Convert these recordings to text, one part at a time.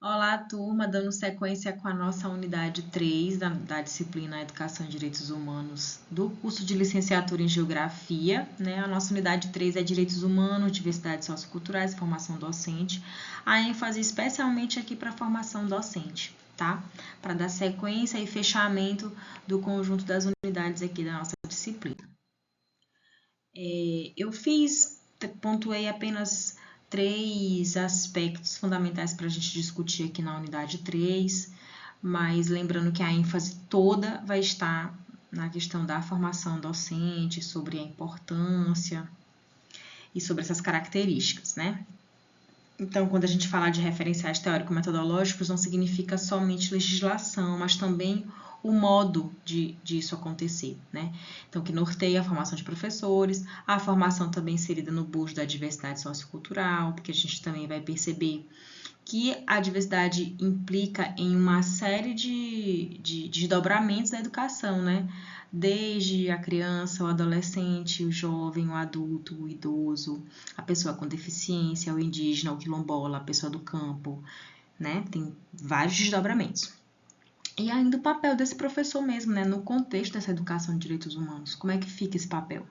Olá, turma, dando sequência com a nossa unidade 3 da disciplina Educação e Direitos Humanos do curso de licenciatura em Geografia, né? A nossa unidade 3 é Direitos Humanos, Diversidades Socioculturais e Formação Docente. A ênfase especialmente aqui para a formação docente, tá? Para dar sequência e fechamento do conjunto das unidades aqui da nossa disciplina. Pontuei apenas 3 aspectos fundamentais para a gente discutir aqui na unidade 3, mas lembrando que a ênfase toda vai estar na questão da formação docente, sobre a importância e sobre essas características, né? Então, quando a gente fala de referenciais teórico-metodológicos, não significa somente legislação, mas também o modo disso acontecer, né? Então, que norteia a formação de professores, a formação também inserida no bojo da diversidade sociocultural, porque a gente também vai perceber que a diversidade implica em uma série de desdobramentos da educação, né? Desde a criança, o adolescente, o jovem, o adulto, o idoso, a pessoa com deficiência, o indígena, o quilombola, a pessoa do campo, né? Tem vários desdobramentos. E ainda o papel desse professor mesmo, né? No contexto dessa educação de direitos humanos. Como é que fica esse papel?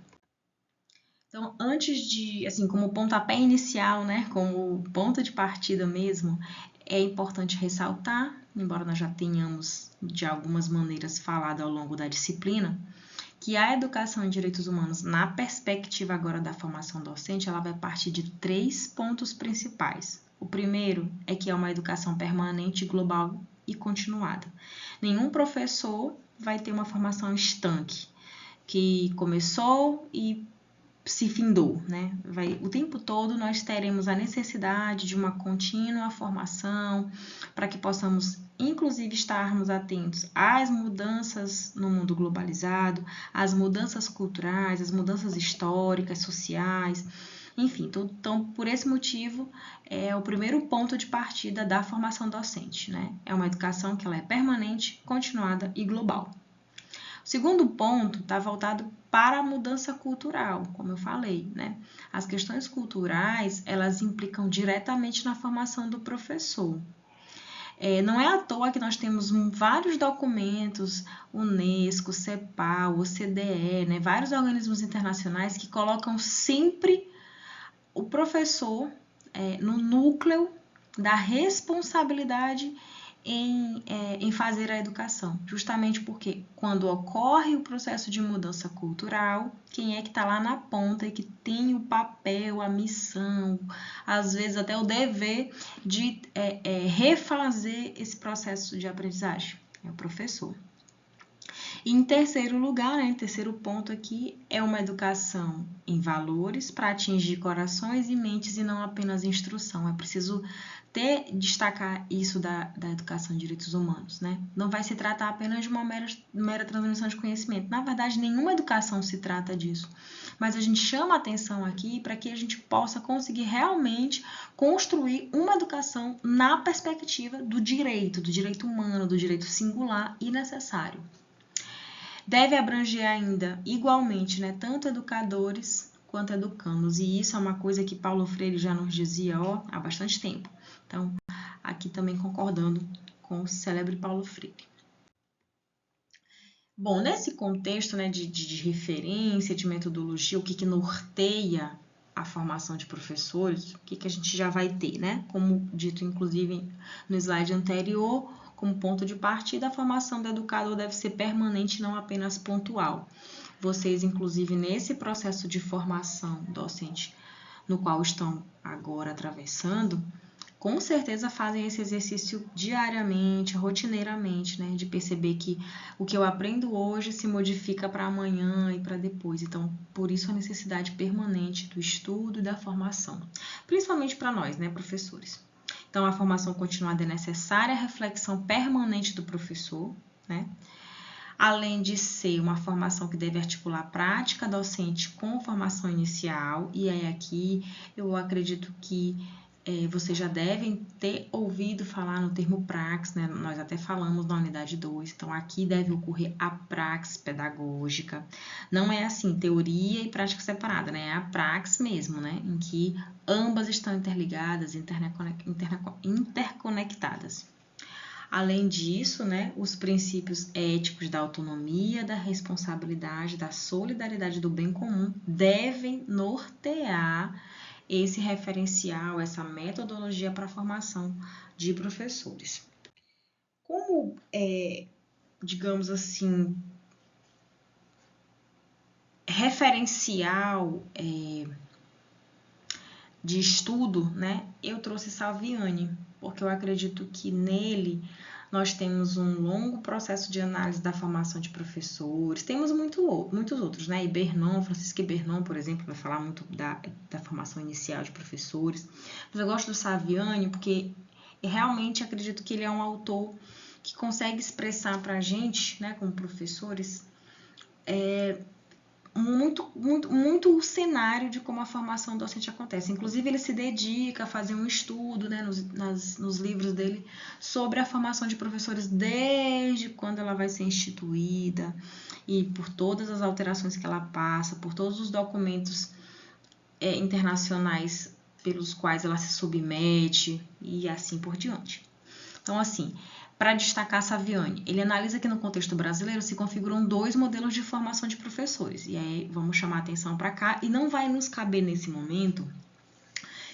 Então, antes de, assim, como pontapé inicial, né? Como ponto de partida mesmo, é importante ressaltar, embora nós já tenhamos de algumas maneiras falado ao longo da disciplina, que a educação em direitos humanos, na perspectiva agora da formação docente, ela vai partir de 3 pontos principais. O primeiro é que é uma educação permanente, global e continuada. Nenhum professor vai ter uma formação estanque, que começou e se findou, né? O tempo todo nós teremos a necessidade de uma contínua formação para que possamos, inclusive, estarmos atentos às mudanças no mundo globalizado, às mudanças culturais, às mudanças históricas, sociais, enfim. Então, por esse motivo, é o primeiro ponto de partida da formação docente, né? É uma educação que ela é permanente, continuada e global. O segundo ponto está voltado para a mudança cultural, como eu falei, né? As questões culturais, elas implicam diretamente na formação do professor. Não é à toa que nós temos vários documentos, Unesco, CEPAL, OCDE, né? Vários organismos internacionais que colocam sempre o professor no núcleo da responsabilidade em fazer a educação, justamente porque quando ocorre o processo de mudança cultural, quem é que está lá na ponta e que tem o papel, a missão, às vezes até o dever de refazer esse processo de aprendizagem? É o professor. E em terceiro lugar, né, em terceiro ponto aqui, é uma educação em valores para atingir corações e mentes e não apenas instrução. É preciso destacar isso da educação de direitos humanos, né? Não vai se tratar apenas de uma mera transmissão de conhecimento. Na verdade, nenhuma educação se trata disso. Mas a gente chama a atenção aqui para que a gente possa conseguir realmente construir uma educação na perspectiva do direito humano, do direito singular e necessário. Deve abranger ainda, igualmente, né, tanto educadores quanto educandos. E isso é uma coisa que Paulo Freire já nos dizia há bastante tempo. Então, aqui também concordando com o célebre Paulo Freire. Bom, nesse contexto, né, de referência, de metodologia, o que norteia a formação de professores, o que a gente já vai ter, né? Como dito, inclusive, no slide anterior, como ponto de partida, a formação do educador deve ser permanente, não apenas pontual. Vocês, inclusive, nesse processo de formação docente, no qual estão agora atravessando, com certeza fazem esse exercício diariamente, rotineiramente, né? De perceber que o que eu aprendo hoje se modifica para amanhã e para depois. Então, por isso a necessidade permanente do estudo e da formação, principalmente para nós, né, professores. Então, a formação continuada é necessária, a reflexão permanente do professor, né? Além de ser uma formação que deve articular prática docente com formação inicial, e aí aqui eu acredito que vocês já devem ter ouvido falar no termo praxis, né? Nós até falamos na unidade 2, então aqui deve ocorrer a praxis pedagógica. Não é assim, teoria e prática separada, né? É a praxis mesmo, né? Em que ambas estão interligadas, interconectadas. Além disso, né, os princípios éticos da autonomia, da responsabilidade, da solidariedade, do bem comum devem nortear esse referencial, essa metodologia para a formação de professores. Como, digamos assim, referencial de estudo, né, eu trouxe Salviani, porque eu acredito que nele nós temos um longo processo de análise da formação de professores, temos muitos outros, né? Francisco Ibernon, por exemplo, vai falar muito da formação inicial de professores, mas eu gosto do Salviani porque realmente acredito que ele é um autor que consegue expressar para a gente, né, como professores, muito o cenário de como a formação docente acontece. Inclusive, ele se dedica a fazer um estudo, né, nos livros dele sobre a formação de professores desde quando ela vai ser instituída e por todas as alterações que ela passa, por todos os documentos internacionais pelos quais ela se submete e assim por diante. Então, assim, para destacar Salviani, ele analisa que no contexto brasileiro se configuram 2 modelos de formação de professores. E aí vamos chamar a atenção para cá e não vai nos caber nesse momento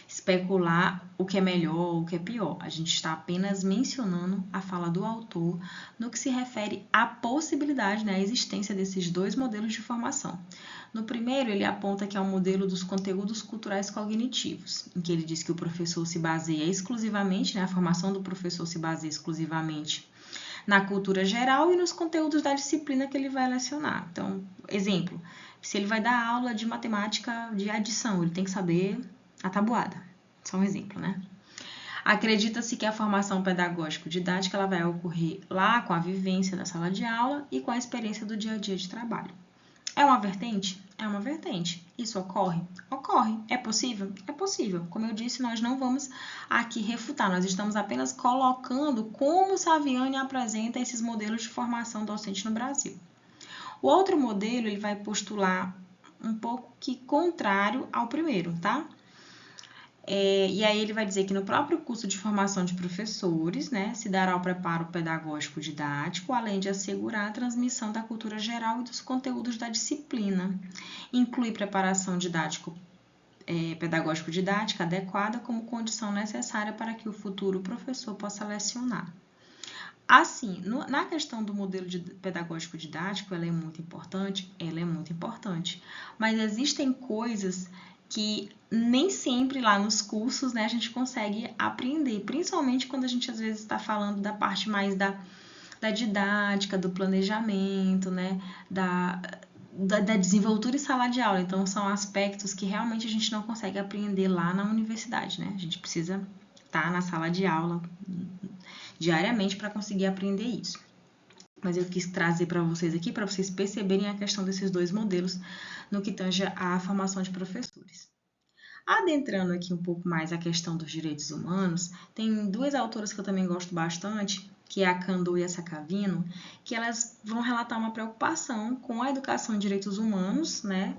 especular o que é melhor, o que é pior. A gente está apenas mencionando a fala do autor no que se refere à possibilidade, né, à existência desses 2 modelos de formação. No primeiro, ele aponta que é o modelo dos conteúdos culturais cognitivos, em que ele diz que o professor se baseia exclusivamente, né, a formação do professor se baseia exclusivamente na cultura geral e nos conteúdos da disciplina que ele vai lecionar. Então, exemplo, se ele vai dar aula de matemática de adição, ele tem que saber a tabuada. Só um exemplo, né? Acredita-se que a formação pedagógico-didática ela vai ocorrer lá com a vivência da sala de aula e com a experiência do dia a dia de trabalho. É uma vertente? É uma vertente. Isso ocorre? Ocorre. É possível? É possível. Como eu disse, nós não vamos aqui refutar, nós estamos apenas colocando como Salviani apresenta esses modelos de formação docente no Brasil. O outro modelo, ele vai postular um pouco que contrário ao primeiro, tá? E aí ele vai dizer que no próprio curso de formação de professores, né, se dará o preparo pedagógico didático, além de assegurar a transmissão da cultura geral e dos conteúdos da disciplina. Inclui preparação pedagógico didática adequada como condição necessária para que o futuro professor possa lecionar. Assim, na questão do modelo pedagógico didático, ela é muito importante, mas existem coisas que nem sempre lá nos cursos, né, a gente consegue aprender, principalmente quando a gente às vezes está falando da parte mais da didática, do planejamento, né, da desenvoltura em sala de aula. Então, são aspectos que realmente a gente não consegue aprender lá na universidade, né? A gente precisa estar na sala de aula diariamente para conseguir aprender isso. Mas eu quis trazer para vocês aqui, para vocês perceberem a questão desses 2 modelos no que tange à formação de professores. Adentrando aqui um pouco mais a questão dos direitos humanos, tem 2 autoras que eu também gosto bastante, que é a Kandou e a Saccavino, que elas vão relatar uma preocupação com a educação em direitos humanos, né,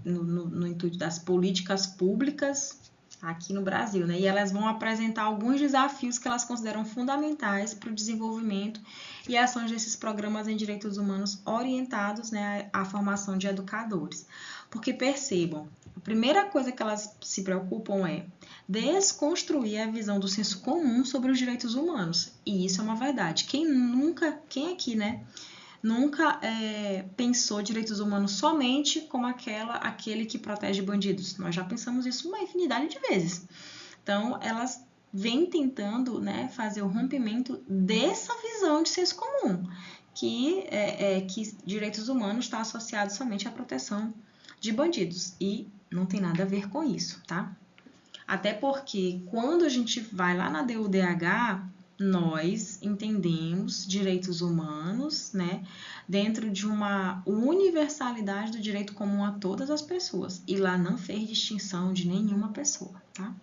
no intuito das políticas públicas aqui no Brasil, né? E elas vão apresentar alguns desafios que elas consideram fundamentais para o desenvolvimento e ações desses programas em direitos humanos orientados, né, à formação de educadores. Porque percebam, a primeira coisa que elas se preocupam é desconstruir a visão do senso comum sobre os direitos humanos. E isso é uma verdade. Quem aqui, né, nunca pensou direitos humanos somente como aquele que protege bandidos? Nós já pensamos isso uma infinidade de vezes. Então, elas vêm tentando, né, fazer o rompimento dessa visão de senso comum, que direitos humanos está associado somente à proteção de bandidos. E não tem nada a ver com isso, tá? Até porque quando a gente vai lá na DUDH, nós entendemos direitos humanos, né, dentro de uma universalidade do direito comum a todas as pessoas. E lá não fez distinção de nenhuma pessoa, tá?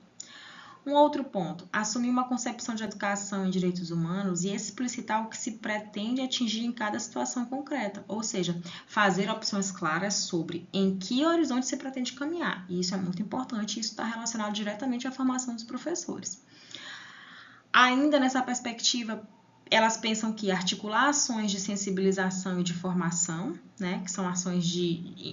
Um outro ponto, assumir uma concepção de educação em direitos humanos e explicitar o que se pretende atingir em cada situação concreta, ou seja, fazer opções claras sobre em que horizonte se pretende caminhar. E isso é muito importante, isso está relacionado diretamente à formação dos professores. Ainda nessa perspectiva, elas pensam que articular ações de sensibilização e de formação, né, que são ações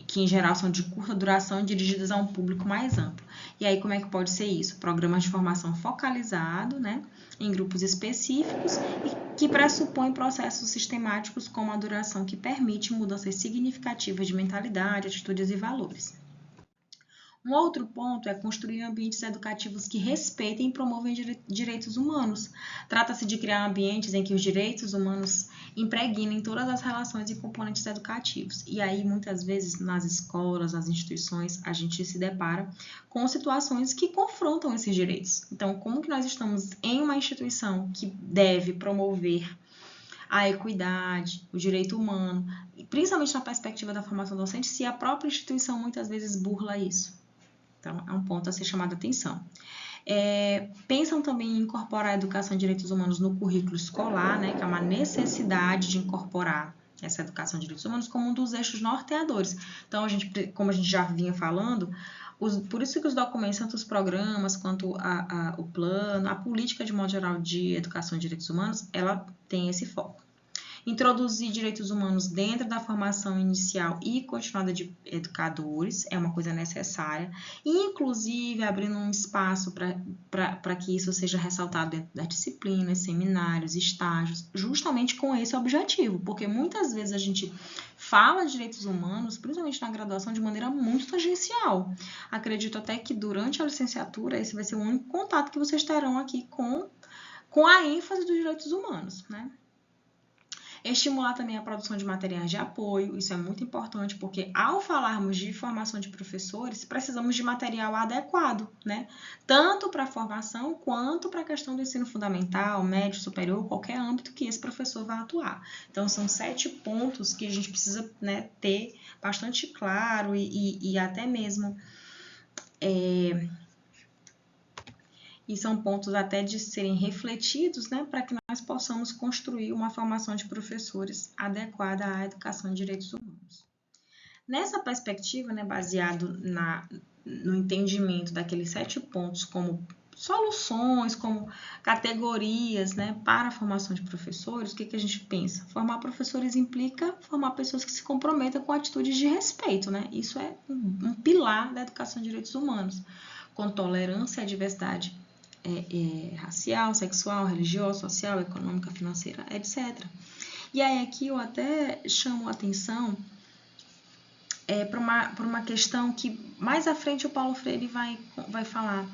que em geral são de curta duração e dirigidas a um público mais amplo. E aí como é que pode ser isso? Programas de formação focalizado, né, em grupos específicos e que pressupõem processos sistemáticos com uma duração que permite mudanças significativas de mentalidade, atitudes e valores. Um outro ponto é construir ambientes educativos que respeitem e promovam direitos humanos. Trata-se de criar ambientes em que os direitos humanos impregnem todas as relações e componentes educativos. E aí, muitas vezes, nas escolas, nas instituições, a gente se depara com situações que confrontam esses direitos. Então, como que nós estamos em uma instituição que deve promover a equidade, o direito humano, principalmente na perspectiva da formação docente, se a própria instituição muitas vezes burla isso? Então, é um ponto a ser chamado a atenção. Pensam também em incorporar a educação em direitos humanos no currículo escolar, né, que é uma necessidade de incorporar essa educação em direitos humanos como um dos eixos norteadores. Então, como a gente já vinha falando, por isso que os documentos, tanto os programas quanto o plano, a política de modo geral de educação em direitos humanos, ela tem esse foco. Introduzir direitos humanos dentro da formação inicial e continuada de educadores é uma coisa necessária, inclusive abrindo um espaço para que isso seja ressaltado dentro das disciplinas, seminários, estágios, justamente com esse objetivo, porque muitas vezes a gente fala de direitos humanos, principalmente na graduação, de maneira muito tangencial. Acredito até que durante a licenciatura esse vai ser o único contato que vocês terão aqui com a ênfase dos direitos humanos, né? Estimular também a produção de materiais de apoio, isso é muito importante, porque ao falarmos de formação de professores, precisamos de material adequado, né? Tanto para a formação, quanto para a questão do ensino fundamental, médio, superior, qualquer âmbito que esse professor vá atuar. Então, são 7 pontos que a gente precisa, né, ter bastante claro e até mesmo... E são pontos até de serem refletidos, né, para que nós possamos construir uma formação de professores adequada à educação de direitos humanos. Nessa perspectiva, né, baseado no entendimento daqueles 7 pontos como soluções, como categorias, né, para a formação de professores, o que a gente pensa? Formar professores implica formar pessoas que se comprometam com atitudes de respeito, né? Isso é um pilar da educação de direitos humanos, com tolerância à diversidade racial, sexual, religiosa, social, econômica, financeira, etc. E aí aqui eu até chamo a atenção para uma questão que mais à frente o Paulo Freire vai falar.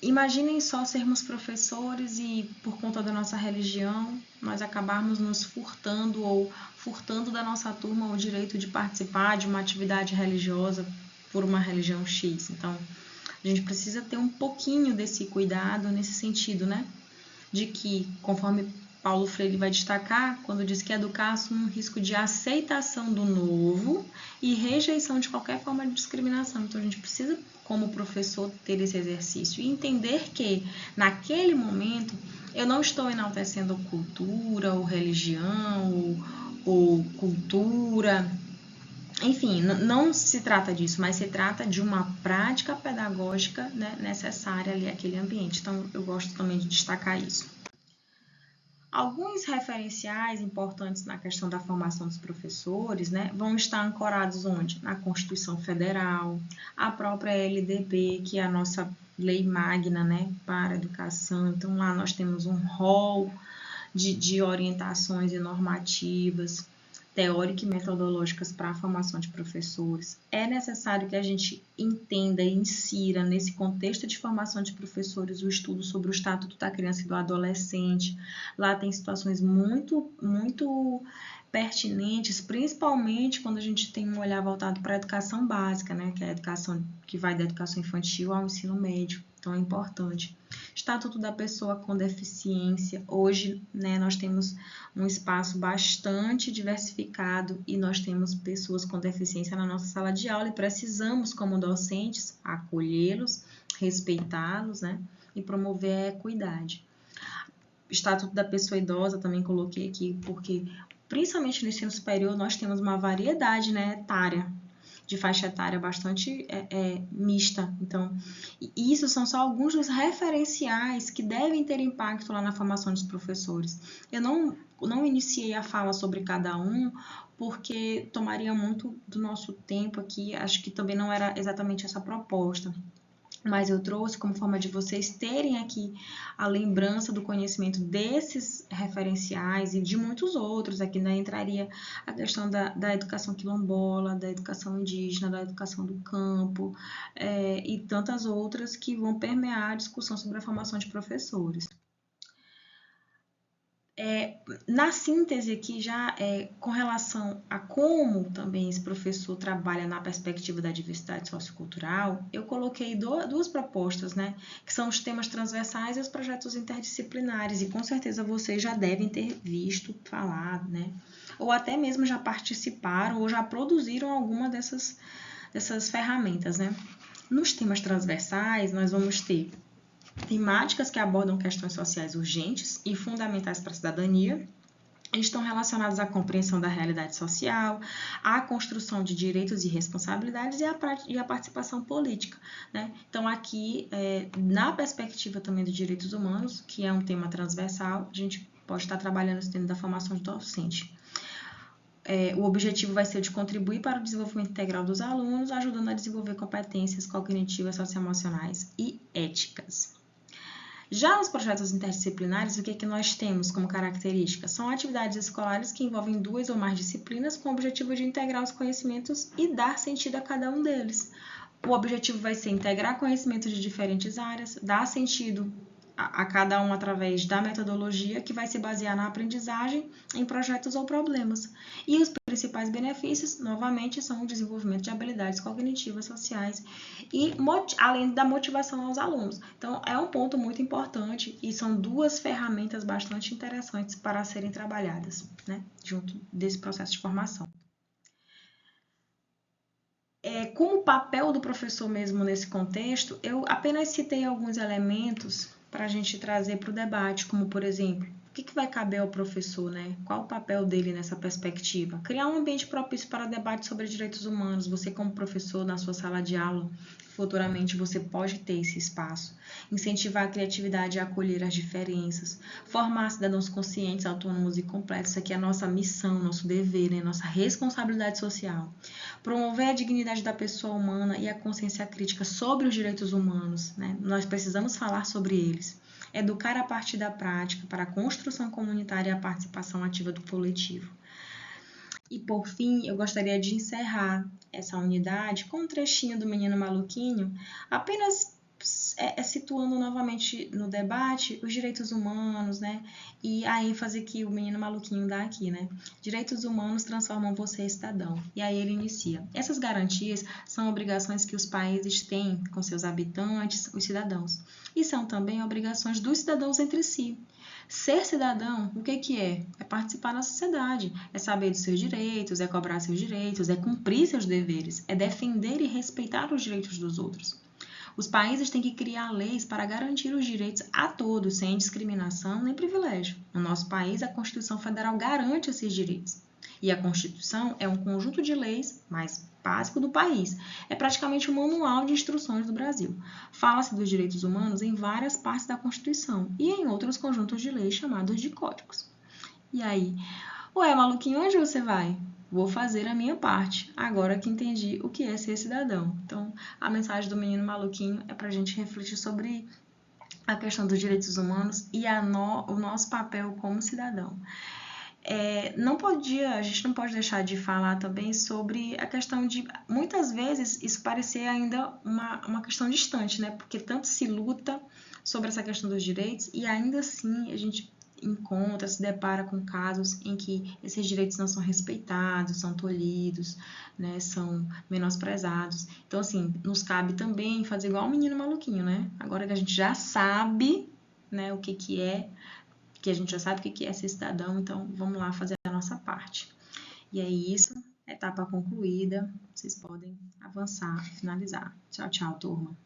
Imaginem só sermos professores e, por conta da nossa religião, nós acabarmos nos furtando ou furtando da nossa turma o direito de participar de uma atividade religiosa por uma religião X. Então, a gente precisa ter um pouquinho desse cuidado nesse sentido, né? De que, conforme Paulo Freire vai destacar, quando diz que educar assume um risco de aceitação do novo e rejeição de qualquer forma de discriminação. Então, a gente precisa, como professor, ter esse exercício e entender que, naquele momento, eu não estou enaltecendo cultura ou religião ou cultura. Enfim, não se trata disso, mas se trata de uma prática pedagógica, né, necessária ali àquele ambiente. Então, eu gosto também de destacar isso. Alguns referenciais importantes na questão da formação dos professores, né, vão estar ancorados onde? Na Constituição Federal, a própria LDB, que é a nossa lei magna, né, para a educação. Então, lá nós temos um rol de orientações e normativas, teóricas e metodológicas para a formação de professores. É necessário que a gente entenda e insira nesse contexto de formação de professores o estudo sobre o Estatuto da Criança e do Adolescente. Lá tem situações muito pertinentes, principalmente quando a gente tem um olhar voltado para a educação básica, né, que é a educação que vai da educação infantil ao ensino médio. Então, é importante. Estatuto da Pessoa com Deficiência. Hoje, né, nós temos um espaço bastante diversificado e nós temos pessoas com deficiência na nossa sala de aula e precisamos, como docentes, acolhê-los, respeitá-los, né, e promover a equidade. Estatuto da pessoa idosa também coloquei aqui, porque principalmente no ensino superior nós temos uma variedade, né, etária, de faixa etária bastante mista. Então, isso são só alguns dos referenciais que devem ter impacto lá na formação dos professores. Eu não iniciei a fala sobre cada um, porque tomaria muito do nosso tempo aqui, acho que também não era exatamente essa a proposta. Mas eu trouxe como forma de vocês terem aqui a lembrança do conhecimento desses referenciais e de muitos outros. Aqui né, entraria a questão da educação quilombola, da educação indígena, da educação do campo e tantas outras que vão permear a discussão sobre a formação de professores. Na síntese aqui já com relação a como também esse professor trabalha na perspectiva da diversidade sociocultural, eu coloquei duas propostas, né, que são os temas transversais e os projetos interdisciplinares, e com certeza vocês já devem ter visto, falar, né, ou até mesmo já participaram ou já produziram alguma dessas ferramentas, né. Nos temas transversais, nós vamos ter temáticas que abordam questões sociais urgentes e fundamentais para a cidadania, estão relacionadas à compreensão da realidade social, à construção de direitos e responsabilidades e à participação política, né? Então, aqui, na perspectiva também dos direitos humanos, que é um tema transversal, a gente pode estar trabalhando isso dentro da formação de docente. O objetivo vai ser de contribuir para o desenvolvimento integral dos alunos, ajudando a desenvolver competências cognitivas, socioemocionais e éticas. Já nos projetos interdisciplinares, o que é que nós temos como característica? São atividades escolares que envolvem 2 ou mais disciplinas com o objetivo de integrar os conhecimentos e dar sentido a cada um deles. O objetivo vai ser integrar conhecimentos de diferentes áreas, dar sentido a cada um através da metodologia que vai se basear na aprendizagem em projetos ou problemas. E os principais benefícios, novamente, são o desenvolvimento de habilidades cognitivas, sociais e além da motivação aos alunos. Então, é um ponto muito importante e são 2 ferramentas bastante interessantes para serem trabalhadas, né, junto desse processo de formação. Como papel do professor mesmo nesse contexto, eu apenas citei alguns elementos para a gente trazer para o debate, como, por exemplo, o que vai caber ao professor, né? Qual o papel dele nessa perspectiva? Criar um ambiente propício para debate sobre direitos humanos. Você, como professor, na sua sala de aula, futuramente você pode ter esse espaço. Incentivar a criatividade e acolher as diferenças. Formar cidadãos conscientes, autônomos e completos. Isso aqui é a nossa missão, nosso dever, né? Nossa responsabilidade social. Promover a dignidade da pessoa humana e a consciência crítica sobre os direitos humanos, né? Nós precisamos falar sobre eles. Educar a partir da prática para a construção comunitária e a participação ativa do coletivo. E, por fim, eu gostaria de encerrar essa unidade com um trechinho do Menino Maluquinho, apenas situando novamente no debate os direitos humanos, né? E a ênfase que o Menino Maluquinho dá aqui, né? Direitos humanos transformam você em cidadão. E aí ele inicia. Essas garantias são obrigações que os países têm com seus habitantes, os cidadãos. E são também obrigações dos cidadãos entre si. Ser cidadão, o que é? É participar da sociedade, é saber dos seus direitos, é cobrar seus direitos, é cumprir seus deveres, é defender e respeitar os direitos dos outros. Os países têm que criar leis para garantir os direitos a todos, sem discriminação nem privilégio. No nosso país, a Constituição Federal garante esses direitos. E a Constituição é um conjunto de leis mais básico do país. É praticamente um manual de instruções do Brasil. Fala-se dos direitos humanos em várias partes da Constituição e em outros conjuntos de leis chamados de códigos. E aí, ué, maluquinho, onde você vai? Vou fazer a minha parte, agora que entendi o que é ser cidadão. Então, a mensagem do Menino Maluquinho é para a gente refletir sobre a questão dos direitos humanos e o nosso papel como cidadão. A gente não pode deixar de falar também sobre a questão de, muitas vezes, isso parecer ainda uma questão distante, né? Porque tanto se luta sobre essa questão dos direitos e ainda assim a gente se depara com casos em que esses direitos não são respeitados, são tolhidos, né, são menosprezados. Então, assim, nos cabe também fazer igual o Menino Maluquinho, né? Agora que a gente já sabe, né, que a gente já sabe o que é ser cidadão, então vamos lá fazer a nossa parte. E é isso, etapa concluída, vocês podem avançar, finalizar. Tchau, tchau, turma.